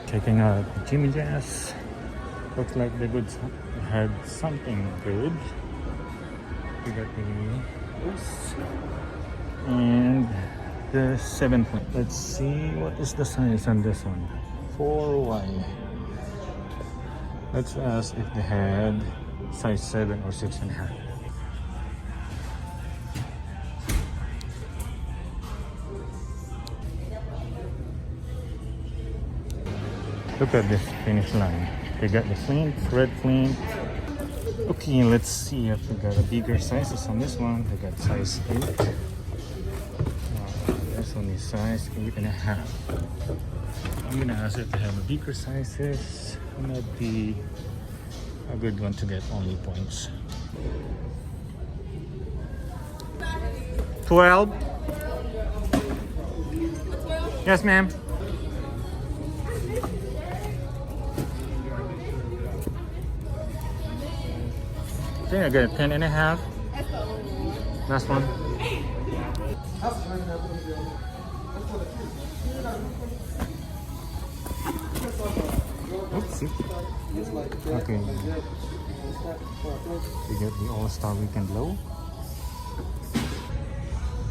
Checking out Jimmy Jazz. Looks like they would had something good. We got the this and the 7 point. Let's see what is the size on this one. 4Y. Let's ask if they had size 7 or 6.5. Look at this finish line. They got the flint, red flint. Okay, let's see if we got a bigger sizes on this one. They got size 8. This one is size 8.5. I'm gonna ask if they have a bigger sizes. Might be a good one to get only points. 12. Yes, ma'am. I think I got 10.5. Last one. Oopsie. Okay. We get the All-Star Weekend Low.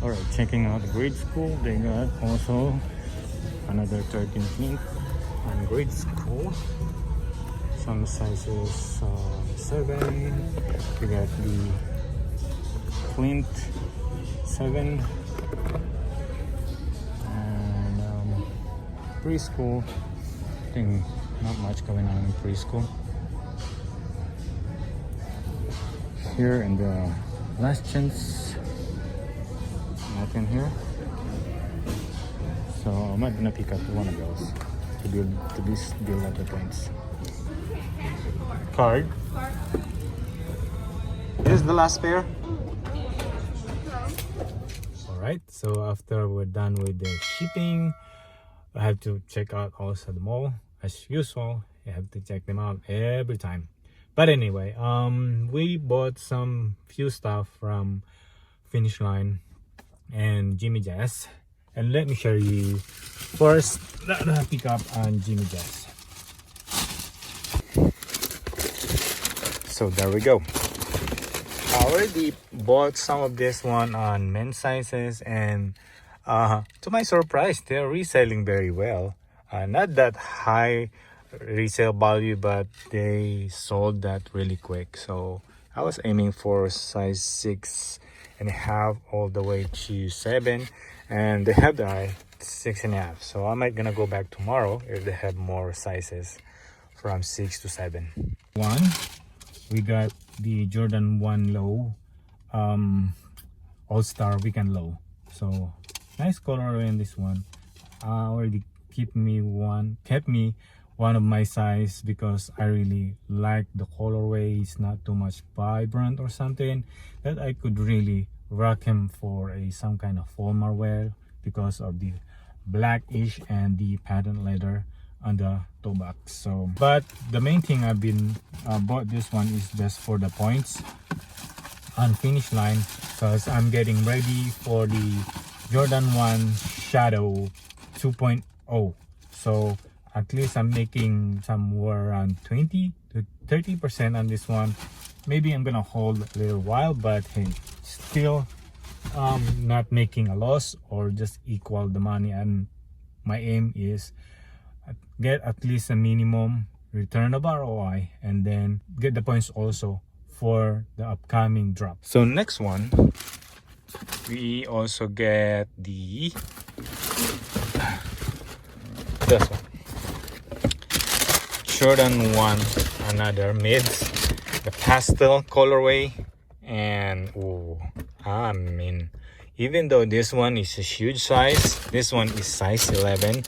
Alright, checking out the grade school. They got also another 13 flint on grade school. Some sizes 7. We got the flint 7 and preschool. I think not much going on in preschool. Here in the last chance, nothing here. So I'm not gonna pick up one of those to build up the points. Card. This is the last pair. Alright, so after we're done with the shipping, I have to check out also the mall. As usual, you have to check them out every time. But anyway, we bought some few stuff from Finishline and Jimmy Jazz. And let me show you first the pickup on Jimmy Jazz. So there we go. I already bought some of this one on men's sizes, and to my surprise, they're reselling very well. Not that high resale value, but they sold that really quick. So I was aiming for size 6.5 all the way to 7, and they have the 6.5. So I might gonna go back tomorrow if they have more sizes from 6 to 7. We got the Jordan 1 low, All-Star Weekend low. So nice color in this one. Already kept me one of my size because I really like the colorway. It's not too much vibrant or something that I could really rock him for some kind of formal wear because of the blackish and the patent leather on the toe box. So, but the main thing I've been bought this one is just for the points on Finishline, because I'm getting ready for the Jordan 1 Shadow 2.0. So at least I'm making somewhere around 20 to 30% on this one. Maybe I'm gonna hold a little while, but hey, still not making a loss or just equal the money. And my aim is get at least a minimum return of ROI and then get the points also for the upcoming drop. So next one, we also get the this one, Jordan 1, another mids, the pastel colorway. And I mean, even though this one is a huge size, this one is size 11,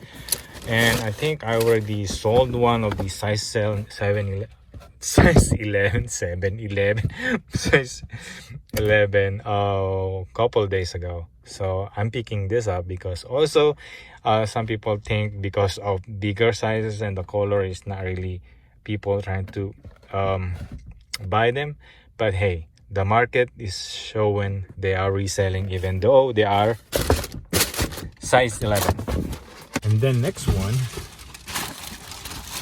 and I think I already sold one of the size 7-11 size 11 a couple days ago. So I'm picking this up because also some people think because of bigger sizes and the color is not really people trying to buy them. But hey, the market is showing they are reselling even though they are size 11. And then next one,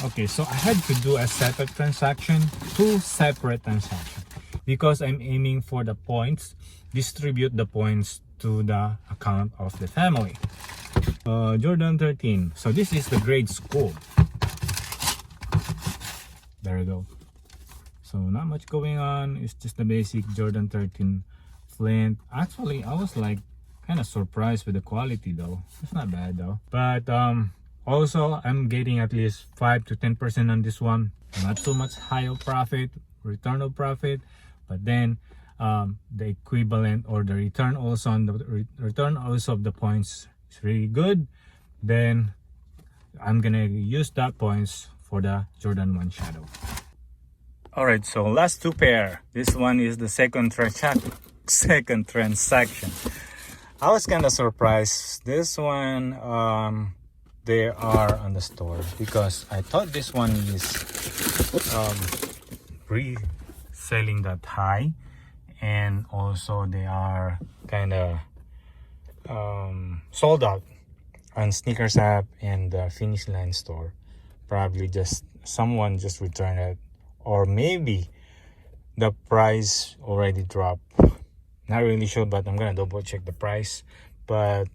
Okay, so I had to do a separate transaction, two separate transactions, because I'm aiming for the points, distribute the points to the account of the family. Jordan 13. So this is the grade school. There you go. So not much going on. It's just the basic Jordan 13 Flint. Actually, I was like kind of surprised with the quality though. It's not bad though. But also I'm getting at least 5 to 10% on this one. Not so much high of profit, return of profit, but then the equivalent or the return also on the return also of the points is really good. Then I'm gonna use that points for the Jordan 1 Shadow. Alright, so last two pair. This one is the second transaction. I was kind of surprised. This one they are on the store because I thought this one is pre-selling that high, and also they are kind of sold out on Sneakers app and the Finishline store. Probably just someone just returned it, or maybe the price already dropped. Not really sure, but I'm gonna double check the price. But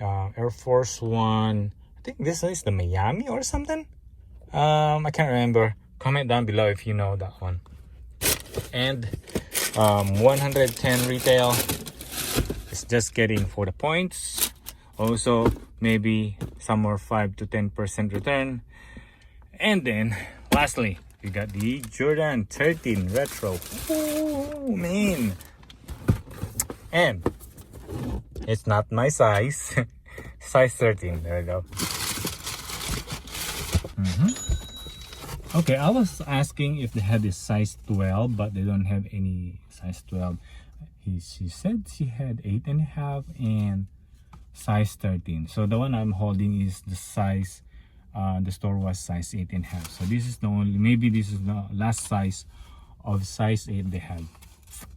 Air Force One, I think this is the Miami or something. I can't remember. Comment down below if you know that one. And 110 retail is just getting for the points. Also maybe some more 5 to 10% return. And then lastly, we got the Jordan 13 Retro. Oh man, and it's not my size. Size 13. There we go. Okay, I was asking if they had this size 12, but they don't have any size 12. She said she had 8.5 and size 13. So the one I'm holding is the size, the store was size 8.5. So this is the only, maybe this is the last size of size 8 they have.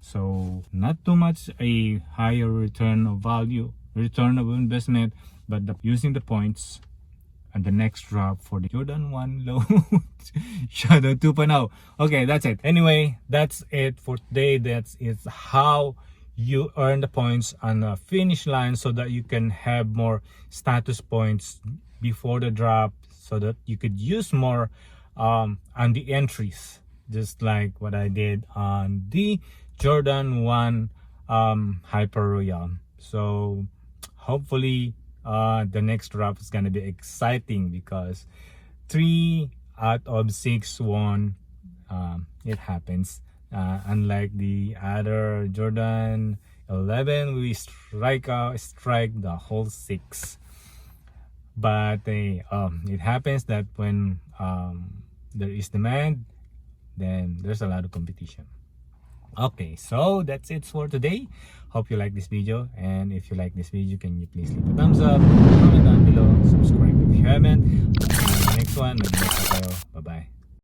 So not too much a higher return of value, return of investment, but using the points and the next drop for the Jordan 1 low Shadow 2.0. Okay, that's it. Anyway, that's it for today. That's it, how you earn the points on the finish line so that you can have more status points before the drop, so that you could use more on the entries, just like what I did on the Jordan 1 Hyper Royale. So hopefully the next drop is gonna be exciting, because 3 out of 6 won. It happens. Unlike the other Jordan 11, we strike the whole 6. But it happens that when there is demand, then there's a lot of competition. Okay, so that's it for today. Hope you like this video, and if you like this video, can you please leave a thumbs up, comment down below, subscribe if you haven't. The next one, bye bye.